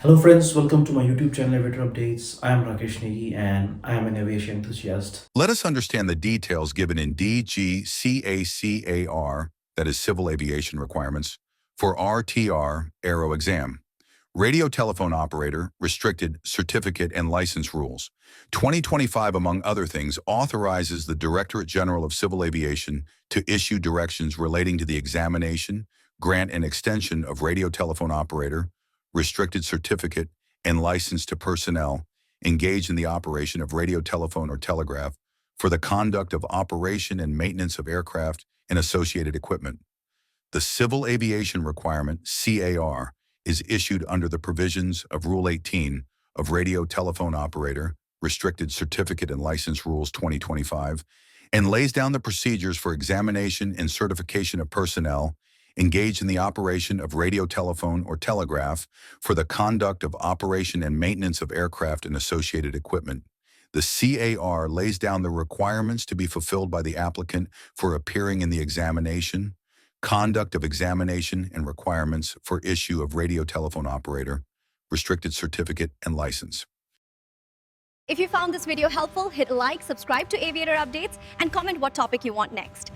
Hello friends, welcome to my YouTube channel Aviator Updates. I am Rakesh Negi and I am an aviation enthusiast. Let us understand the details given in DGCA CAR, that is Civil Aviation Requirements, for RTR Aero Exam. Radio Telephone Operator, Restricted Certificate and License Rules. 2025, among other things, authorizes the Directorate General of Civil Aviation to issue directions relating to the examination, grant, and extension of radio telephone operator, restricted certificate, and license to personnel engaged in the operation of radio, telephone, or telegraph for the conduct of operation and maintenance of aircraft and associated equipment. The Civil Aviation Requirement, CAR, is issued under the provisions of Rule 18 of Radio Telephone Operator, Restricted Certificate and License Rules 2025, and lays down the procedures for examination and certification of personnel engaged in the operation of radio, telephone, or telegraph for the conduct of operation and maintenance of aircraft and associated equipment. The CAR lays down the requirements to be fulfilled by the applicant for appearing in the examination, conduct of examination, and requirements for issue of radio telephone operator, restricted certificate, and license. If you found this video helpful, hit like, subscribe to Aviator Updates, and comment what topic you want next.